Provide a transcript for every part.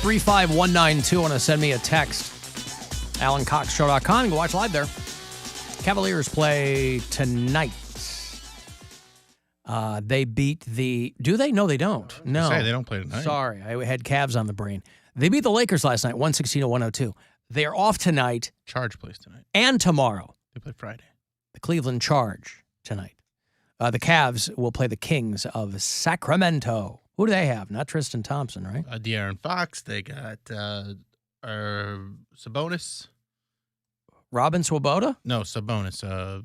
35192. Want to send me a text. AlanCoxShow.com. You can watch live there. Cavaliers play tonight. They beat the... Do they? No, they don't. No. They don't play tonight. Sorry. I had Cavs on the brain. They beat the Lakers last night, 116-102. They are off tonight. Charge plays tonight. And tomorrow. They play Friday. The Cleveland Charge tonight. The Cavs will play the Kings of Sacramento. Who do they have? Not Tristan Thompson, right? De'Aaron Fox. They got Sabonis. Robin Swoboda? No, Sabonis. I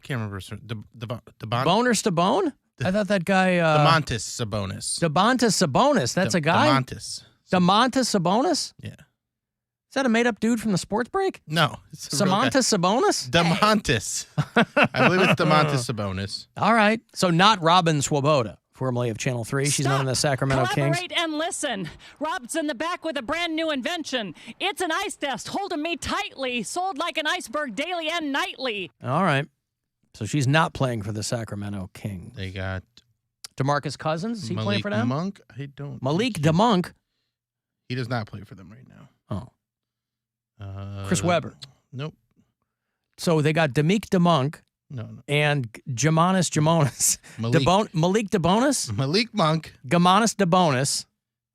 can't remember. Boners to Bone? I thought that guy... Domantas Sabonis. Domantas Sabonis. That's a guy? Domantas Sabonis? Yeah. Is that a made-up dude from the sports break? No. Domantas Sabonis? Domantas. I believe it's Domantas Sabonis. All right. So not Robin Swoboda, formerly of Channel 3. She's not in the Sacramento Kings. Collaborate and listen. Rob's in the back with a brand new invention. It's an ice nest holding me tightly, sold like an iceberg daily and nightly. All right. So she's not playing for the Sacramento Kings. They got DeMarcus Cousins. Is he playing for them? Monk. I don't. Malik DeMonk. He does not play for them right now. Oh. Chris Webber. Nope. So they got Demik DeMonk. No. And Jamonis. Malik DeBonis? Malik Monk. Gamanis DeBonis.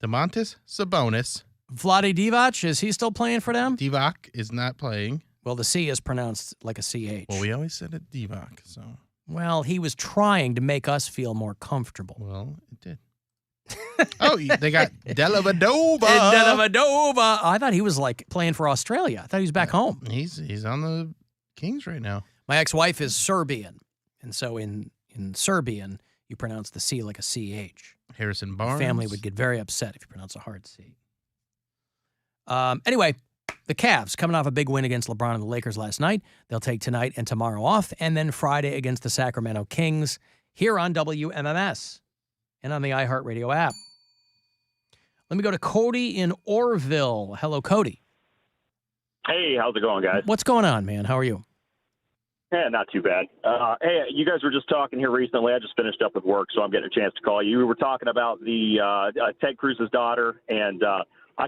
Domantas Sabonis. Vlade Divac, is he still playing for them? Divac is not playing. Well, the C is pronounced like a CH. Well, we always said it Divac, so. Well, he was trying to make us feel more comfortable. Well, it did. Oh, they got Dellavedova. Dellavedova. I thought he was like playing for Australia. I thought he was back home. He's on the Kings right now. My ex-wife is Serbian, and so in Serbian, you pronounce the C like a CH. Harrison Barnes. The family would get very upset if you pronounce a hard C. Anyway, the Cavs coming off a big win against LeBron and the Lakers last night. They'll take tonight and tomorrow off, and then Friday against the Sacramento Kings here on WMMS and on the iHeartRadio app. Let me go to Cody in Orville. Hello, Cody. Hey, how's it going, guys? What's going on, man? How are you? Yeah, not too bad. Hey, you guys were just talking here recently. I just finished up with work, so I'm getting a chance to call you. We were talking about the Ted Cruz's daughter, and I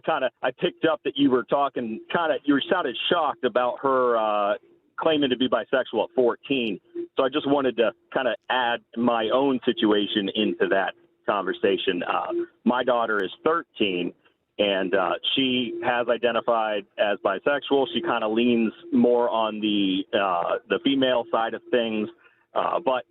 picked up that you were talking you sounded shocked about her claiming to be bisexual at 14. So I just wanted to kind of add my own situation into that conversation. My daughter is 13. And she has identified as bisexual. She kind of leans more on the female side of things. But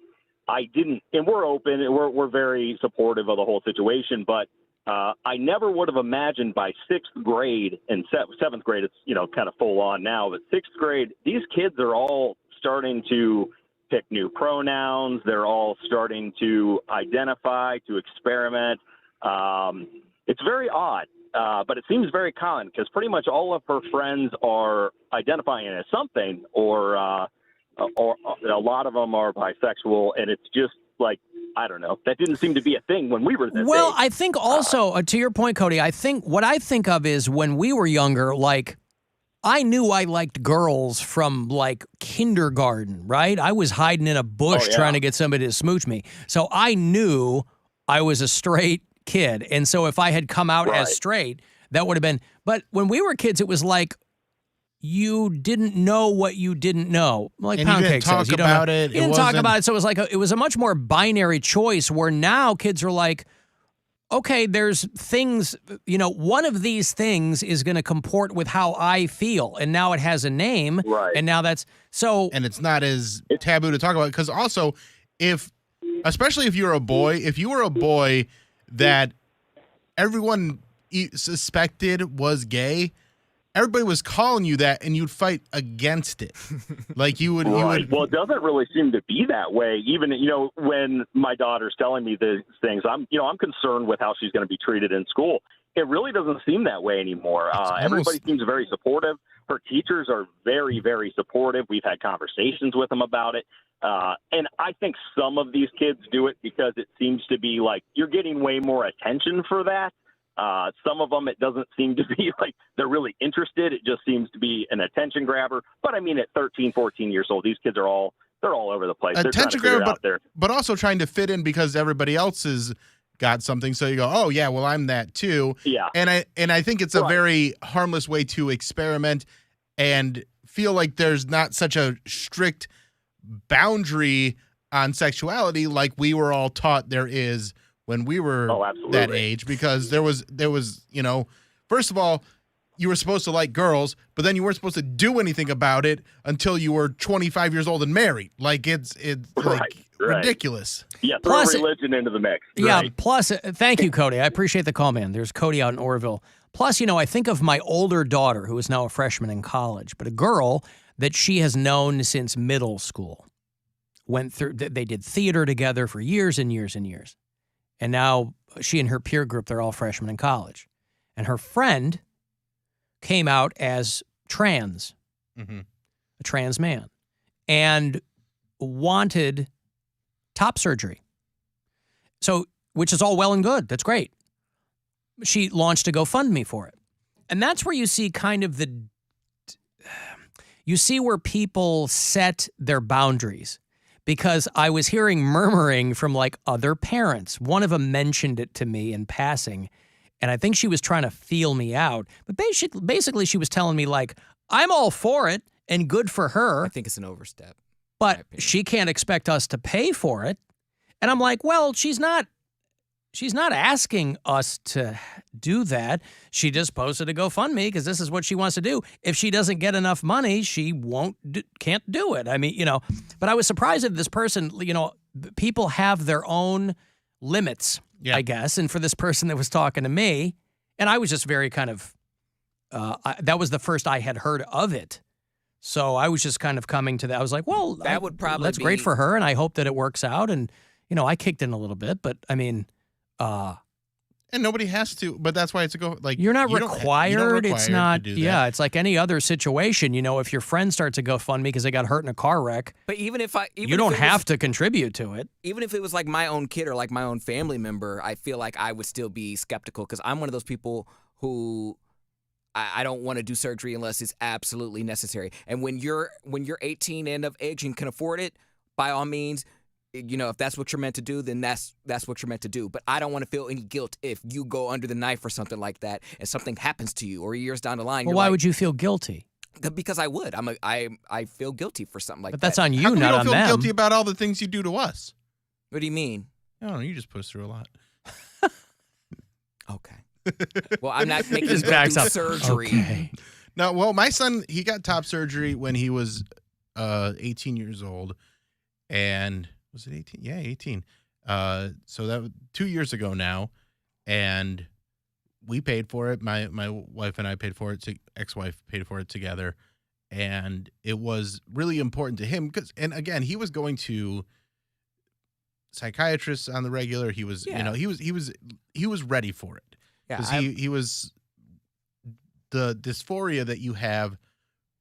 I didn't, and we're open, and we're very supportive of the whole situation. But I never would have imagined by sixth grade and seventh grade, it's kind of full on now. But sixth grade, these kids are all starting to pick new pronouns. They're all starting to identify, to experiment. It's very odd. But it seems very common because pretty much all of her friends are identifying as something, or a lot of them are bisexual, and it's just like, I don't know. That didn't seem to be a thing when we were this age. I think also, to your point, Cody, I think what I think of is when we were younger, like, I knew I liked girls from, like, kindergarten, right? I was hiding in a bush trying to get somebody to smooch me. So I knew I was a straight kid, and so if I had come out as straight, that would have been. But when we were kids, it was like you didn't know what you didn't know. Like Poundcake says, you didn't talk about it. So it was like it was a much more binary choice. Where now kids are like, okay, there's things. One of these things is going to comport with how I feel, and now it has a name, and now that's so. And it's not as taboo to talk about because also, especially if you're a boy, if you were a boy that everyone suspected was gay, everybody was calling you that, and you'd fight against it. Like you would. Right. Well, it doesn't really seem to be that way. Even when my daughter's telling me these things, I'm concerned with how she's going to be treated in school. It really doesn't seem that way anymore. Everybody seems very supportive. Her teachers are very, very supportive. We've had conversations with them about it. And I think some of these kids do it because it seems to be like you're getting way more attention for that. Some of them, it doesn't seem to be like they're really interested. It just seems to be an attention grabber. But I mean, at 13, 14 years old, these kids they're all over the place. Attention grabber, but also trying to fit in because everybody else is got something, so you go, oh yeah, well I'm that too. Yeah. And I think it's a very harmless way to experiment and feel like there's not such a strict boundary on sexuality like we were all taught there is when we were that age, because there was, first of all, you were supposed to like girls, but then you weren't supposed to do anything about it until you were 25 years old and married. Like it's ridiculous. Yeah, throw religion into the mix. Yeah, plus, thank you, Cody. I appreciate the call, man. There's Cody out in Orville. Plus, I think of my older daughter, who is now a freshman in college, but a girl that she has known since middle school. They did theater together for years and years and years. And now she and her peer group, they're all freshmen in college. And her friend came out as trans, a trans man, and wanted top surgery. So, which is all well and good. That's great. She launched a GoFundMe for it. And that's where you see kind of you see where people set their boundaries. Because I was hearing murmuring from like other parents. One of them mentioned it to me in passing. And I think she was trying to feel me out. But basically she was telling me like, I'm all for it and good for her. I think it's an overstep. But she can't expect us to pay for it. And I'm like, well, she's not asking us to do that. She just posted a GoFundMe because this is what she wants to do. If she doesn't get enough money, she can't do it. I mean, but I was surprised that this person, people have their own limits, I guess. And for this person that was talking to me, and I was just very kind of, that was the first I had heard of it. So I was just kind of coming to that. I was like, well, that would probably that's great for her. And I hope that it works out. And, I kicked in a little bit, but I mean, and nobody has to, but that's why it's you're not required. It's not. To do that. Yeah, it's like any other situation. If your friend starts a GoFundMe because they got hurt in a car wreck, but even if you don't have to contribute to it. Even if it was like my own kid or like my own family member, I feel like I would still be skeptical because I'm one of those people who I don't want to do surgery unless it's absolutely necessary. And when you're 18 and of age and can afford it, by all means. If that's what you're meant to do, then that's what you're meant to do. But I don't want to feel any guilt if you go under the knife or something like that and something happens to you or years down the line. Well, why would you feel guilty? Because I would. I feel guilty for something like that. But that's on you, How come not you on don't feel them. guilty about all the things you do to us? What do you mean? I don't know. You just push through a lot. Okay. Well, I'm not making him go through surgery. Okay. No, well, my son, he got top surgery when he was 18 years old. And was it 18? Yeah, 18. So that was 2 years ago now. And we paid for it. My wife and I paid for it. Ex-wife paid for it together. And it was really important to him because, and again, he was going to psychiatrists on the regular. He was, he was ready for it. Because he was the dysphoria that you have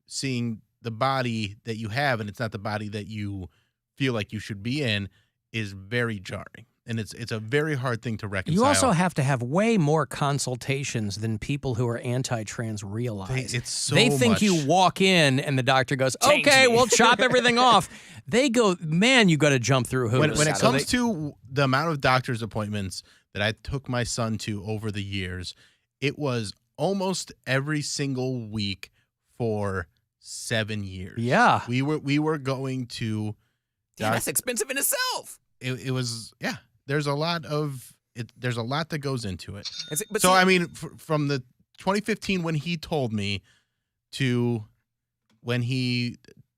seeing the body that you have, and it's not the body that you feel like you should be in, is very jarring. And it's a very hard thing to reconcile. You also have to have way more consultations than people who are anti-trans realize. They think you walk in and the doctor goes, okay, we'll chop everything off. They go, man, you got to jump through hoops. When it comes to the amount of doctor's appointments that I took my son to over the years, it was almost every single week for 7 years. Yeah. We were going to... Damn, that's expensive in itself. It was, yeah. There's a lot that goes into it. So I mean, from the 2015 when he told me to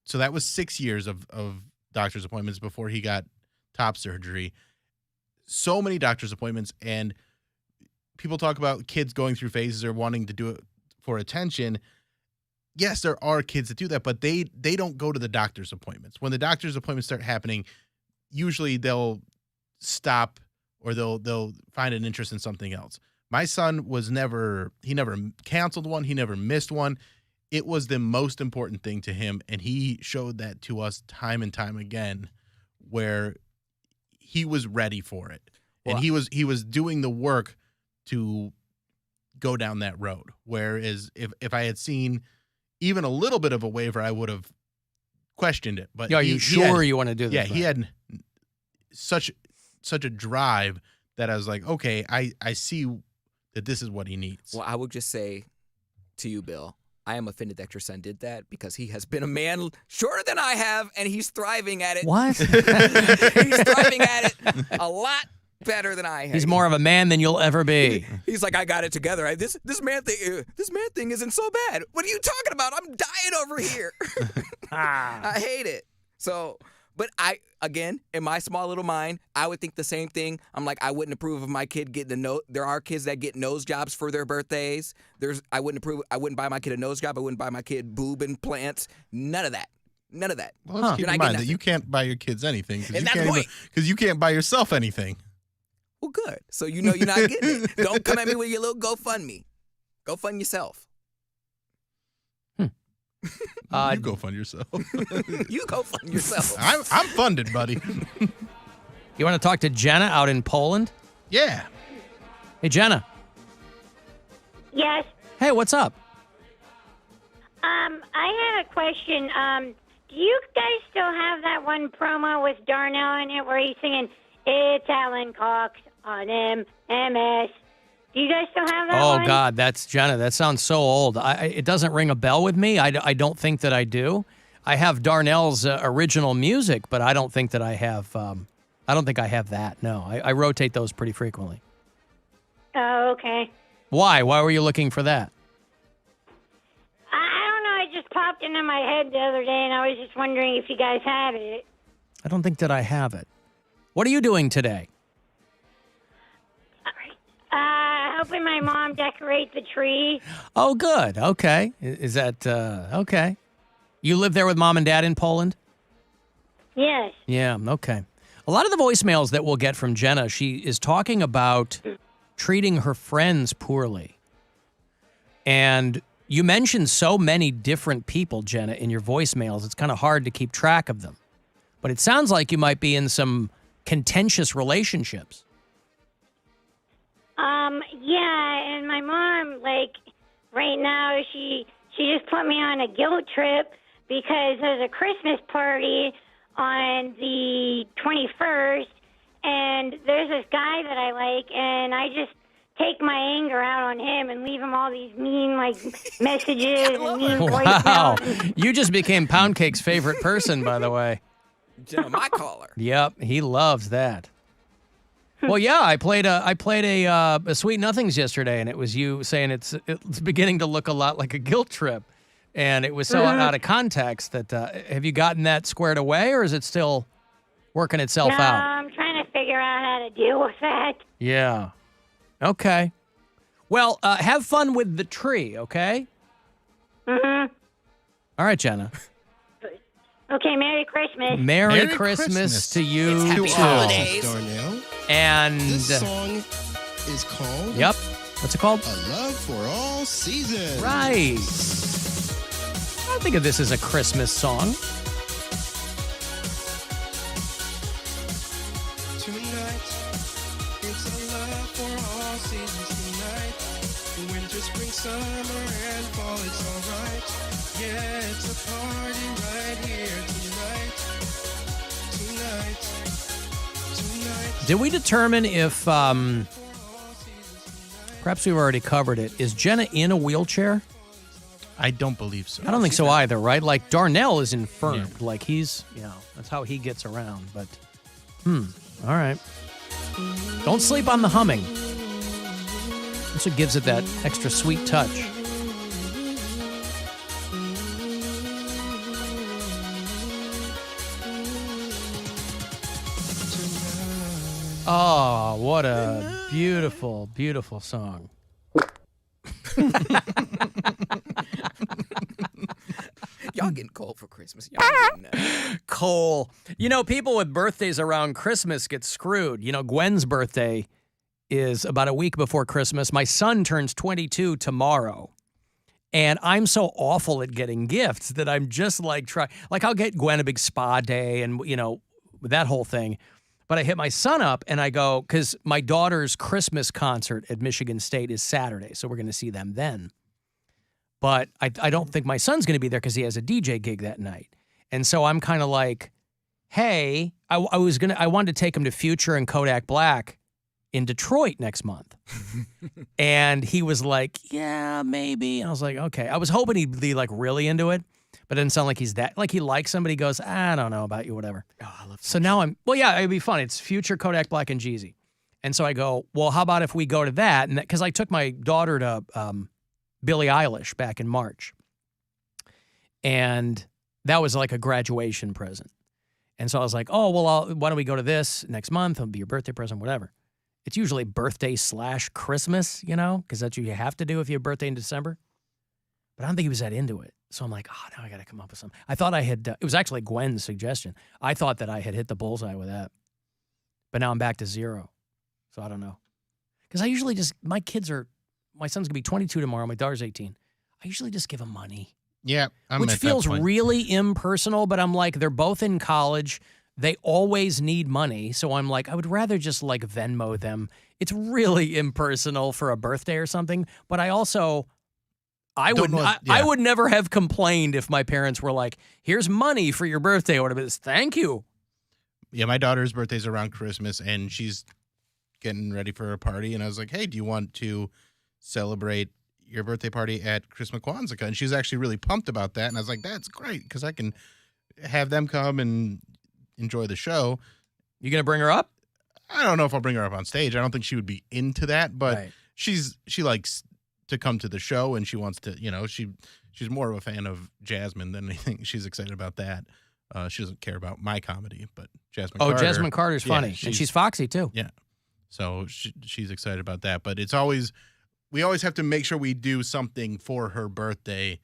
so that was 6 years of doctor's appointments before he got top surgery. So many doctor's appointments, and people talk about kids going through phases or wanting to do it for attention. Yes, there are kids that do that, but they don't go to the doctor's appointments. When the doctor's appointments start happening, usually they'll stop or they'll find an interest in something else. My son never canceled one. He never missed one. It was the most important thing to him. And he showed that to us time and time again, where he was ready for it. Well, and he was doing the work to go down that road. Whereas if I had seen even a little bit of a waiver, I would have questioned it. But are you sure you want to do this? Yeah, he had such a drive that I was like, okay, I see that this is what he needs. Well, I would just say to you, Bill, I am offended that your son did that because he has been a man shorter than I have, and he's thriving at it. What? He's thriving at it a lot better than I have. He's more of a man than you'll ever be. He's like, I got it together. This man thing isn't so bad. What are you talking about? I'm dying over here. I hate it. So, but again, in my small little mind, I would think the same thing. I'm like, I wouldn't approve of my kid getting a nose. There are kids that get nose jobs for their birthdays. I wouldn't buy my kid a nose job. I wouldn't buy my kid boob implants. None of that. None of that. Well, let's keep in mind that you can't buy your kids anything because you can't buy yourself anything. Well, good. So you know you're not getting it. Don't come at me with your little GoFundMe. Go fund yourself. You go fund yourself. You go fund yourself. I'm funded, buddy. You want to talk to Jenna out in Poland? Yeah. Hey, Jenna. Yes. Hey, what's up? I had a question. Do you guys still have that one promo with Darnell in it where he's singing, "It's Alan Cox on MMS"? Do you guys still have that one? Oh, God, that's Jenna. That sounds so old. It doesn't ring a bell with me. I don't think that I do. I have Darnell's original music, but I don't think that I have. I don't think I have that. No, I rotate those pretty frequently. Oh, okay. Why? Why were you looking for that? I don't know. It just popped into my head the other day, and I was just wondering if you guys had it. I don't think that I have it. What are you doing today? Helping my mom decorate the tree. Oh, good. Okay. Is that okay? You live there with mom and dad in Poland? Yes. Yeah, okay. A lot of the voicemails that we'll get from Jenna, she is talking about treating her friends poorly. And you mentioned so many different people, Jenna, in your voicemails. It's kind of hard to keep track of them. But it sounds like you might be in some contentious relationships. Yeah, and my mom, like, right now, she just put me on a guilt trip because there's a Christmas party on the 21st, and there's this guy that I like, and I just take my anger out on him and leave him all these mean, like, messages and mean Wow. voicemails. You just became Poundcake's favorite person, by the way. Jenna, my caller. Yep, he loves that. Well, yeah, I played a Sweet Nothings yesterday, and it was you saying it's beginning to look a lot like a guilt trip, and it was so out of context that have you gotten that squared away, or is it still working itself out? I'm trying to figure out how to deal with that. Yeah. Okay. Well, have fun with the tree, okay? Mm-hmm. All right, Jenna. Okay, Merry Christmas. Merry Christmas to you It's happy too. holidays. Darnell. And This song is called yep. What's it called? A Love for All Seasons. Right. I think of this as a Christmas song. Tonight, it's a love for all seasons tonight. Winter, spring, summer, and fall, it's alright. Yeah, it's a party right here tonight. Did we determine if, perhaps we've already covered it, is Jenna in a wheelchair? I don't believe so. I don't think so either, right? Like, Darnell is infirmed. Like, he's, that's how he gets around. But, all right. Don't sleep on the humming. That's what gives it that extra sweet touch. Oh, what a beautiful, beautiful song. Y'all getting cold for Christmas. Y'all getting Cole. People with birthdays around Christmas get screwed. Gwen's birthday is about a week before Christmas. My son turns 22 tomorrow. And I'm so awful at getting gifts that I'm just I'll get Gwen a big spa day and, that whole thing. But I hit my son up and I go, because my daughter's Christmas concert at Michigan State is Saturday, so we're going to see them then. But I don't think my son's going to be there because he has a DJ gig that night. And so I'm kind of like, hey, I wanted to take him to Future and Kodak Black in Detroit next month. And he was like, yeah, maybe. And I was like, okay. I was hoping he'd be like really into it, but it didn't sound like he's that, like he likes somebody, goes, I don't know about you, whatever. Oh, I love So now well, yeah, it'd be fun. It's Future, Kodak Black, and Jeezy. And so I go, well, how about if we go to that? And because I took my daughter to Billie Eilish back in March. And that was like a graduation present. And so I was like, oh, well, why don't we go to this next month? It'll be your birthday present, whatever. It's usually birthday/Christmas, because that's what you have to do if you have a birthday in December. But I don't think he was that into it. So I'm like, oh, now I got to come up with something. I thought I had, it was actually Gwen's suggestion. I thought that I had hit the bullseye with that. But now I'm back to zero. So I don't know. Because I usually just, my son's going to be 22 tomorrow. My daughter's 18. I usually just give him money. Yeah. Which feels really impersonal, but I'm like, they're both in college. They always need money. So I'm like, I would rather just like Venmo them. It's really impersonal for a birthday or something. But I also, I would never have complained if my parents were like, here's money for your birthday or whatever. Thank you. Yeah, my daughter's birthday's around Christmas, and she's getting ready for a party. And I was like, hey, do you want to celebrate your birthday party at Chris McQuanzica? And she was actually really pumped about that. And I was like, that's great, because I can have them come and enjoy the show. You going to bring her up? I don't know if I'll bring her up on stage. I don't think she would be into that, but Right. she likes to come to the show, and she wants to, she's more of a fan of Jasmine than anything. She's excited about that. She doesn't care about my comedy, but Jasmine Carter. Oh, Jasmine Carter's funny. Yeah, and she's foxy, too. Yeah. So she's excited about that. But we always have to make sure we do something for her birthday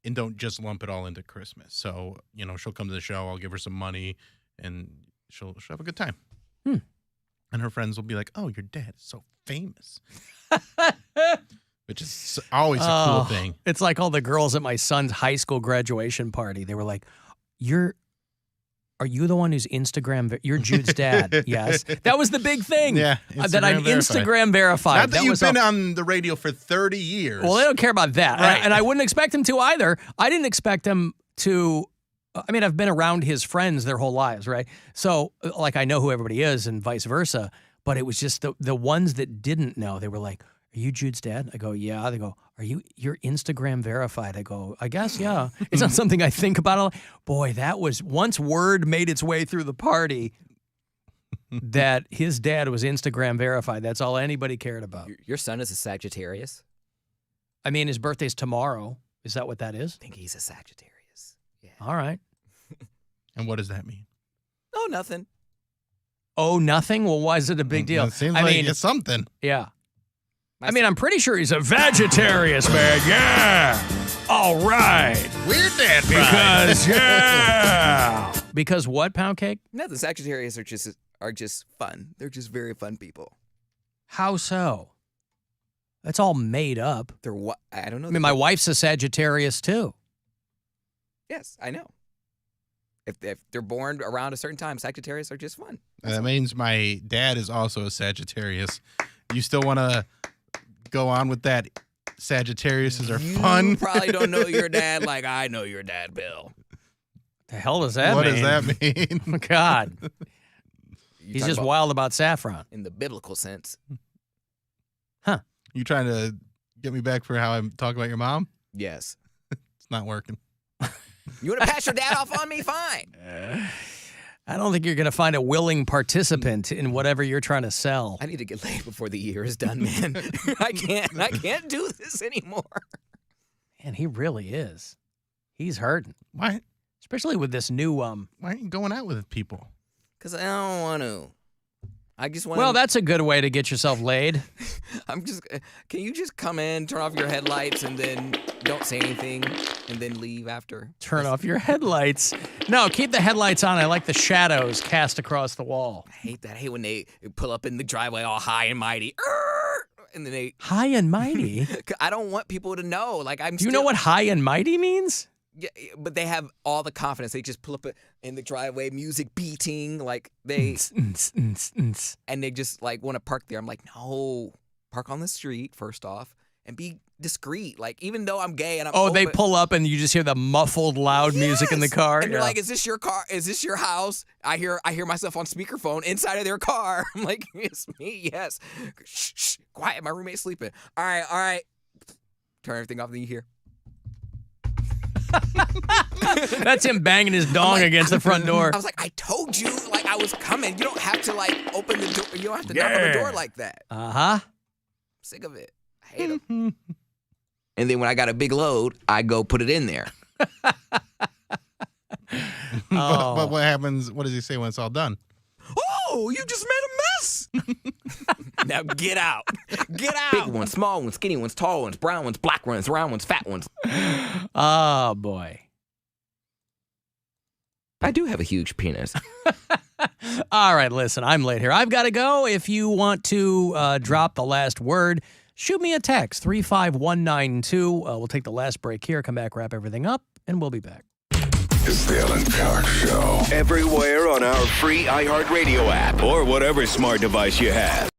and don't just lump it all into Christmas. So, she'll come to the show. I'll give her some money, and she'll have a good time. And her friends will be like, oh, your dad is so famous. Which is always a cool thing. It's like all the girls at my son's high school graduation party. They were like, are you the one who's you're Jude's dad? Yes. That was the big thing. Yeah. That I'm Instagram verified. Not that you've been on the radio for 30 years. Well, they don't care about that. Right. And I wouldn't expect him to either. I didn't expect him to. I mean, I've been around his friends their whole lives, right? So, like, I know who everybody is and vice versa. But it was just the ones that didn't know. They were like, are you Jude's dad? I go, yeah. They go, you're Instagram verified? I go, I guess, yeah. It's not something I think about. Boy, that was, once word made its way through the party that his dad was Instagram verified. That's all anybody cared about. Your son is a Sagittarius? I mean, his birthday's tomorrow. Is that what that is? I think he's a Sagittarius. Yeah. All right. And what does that mean? Oh, nothing. Oh, nothing? Well, why is it a big deal? It seems like it's something. Yeah. I'm pretty sure he's a Vegetarius, man. Yeah. All right. Weird dad Because, yeah. Because what, Poundcake? No, the Sagittarius are just fun. They're just very fun people. How so? That's all made up. They're what? I don't know. I mean, my wife's a Sagittarius, too. Yes, I know. If they're born around a certain time, Sagittarius are just fun. That means my dad is also a Sagittarius. You still want to go on with that? Sagittariuses are fun. You probably don't know your dad like I know your dad, Bill. The hell does that mean? What does that mean? God. He's just wild about saffron. In the biblical sense. Huh. You trying to get me back for how I'm talking about your mom? Yes. It's not working. You want to pass your dad off on me? Fine. I don't think you're going to find a willing participant in whatever you're trying to sell. I need to get laid before the year is done, man. I can't do this anymore. Man, he really is. He's hurting. Why? Especially with this new Why aren't you going out with people? Because I don't want to. I just want. Well, that's a good way to get yourself laid. Can you just come in, turn off your headlights, and then don't say anything, and then leave after? Turn off your headlights. No, keep the headlights on. I like the shadows cast across the wall. I hate that. I hate when they pull up in the driveway all high and mighty. And then they high and mighty. I don't want people to know. Like Do you know what high and mighty means? Yeah, but they have all the confidence. They just pull up in the driveway, music beating, like they, and they just like want to park there. I'm like, no, park on the street first off, and be discreet. Like, even though I'm gay and I'm they open- pull up and you just hear the muffled, loud music in the car. And you're like, is this your car? Is this your house? I hear myself on speakerphone inside of their car. I'm like, it's me, yes. Shh, shh, quiet, my roommate's sleeping. All right. Turn everything off, then you hear. That's him banging his dong against the front door. I was like, I told you, like, I was coming. You don't have to, like, open the door. You don't have to knock on the door like that. Uh-huh. Sick of it. I hate them. And then when I got a big load, I go put it in there. But what happens? What does he say when it's all done? Oh, you just made a mess. Now get out. Get out. Big ones, small ones, skinny ones, tall ones, brown ones, black ones, round ones, fat ones. Oh, boy. I do have a huge penis. All right, listen, I'm late here. I've got to go. If you want to drop the last word, shoot me a text, 35192. We'll take the last break here, come back, wrap everything up, and we'll be back. It's the Alan Cox Show. Everywhere on our free iHeartRadio app or whatever smart device you have.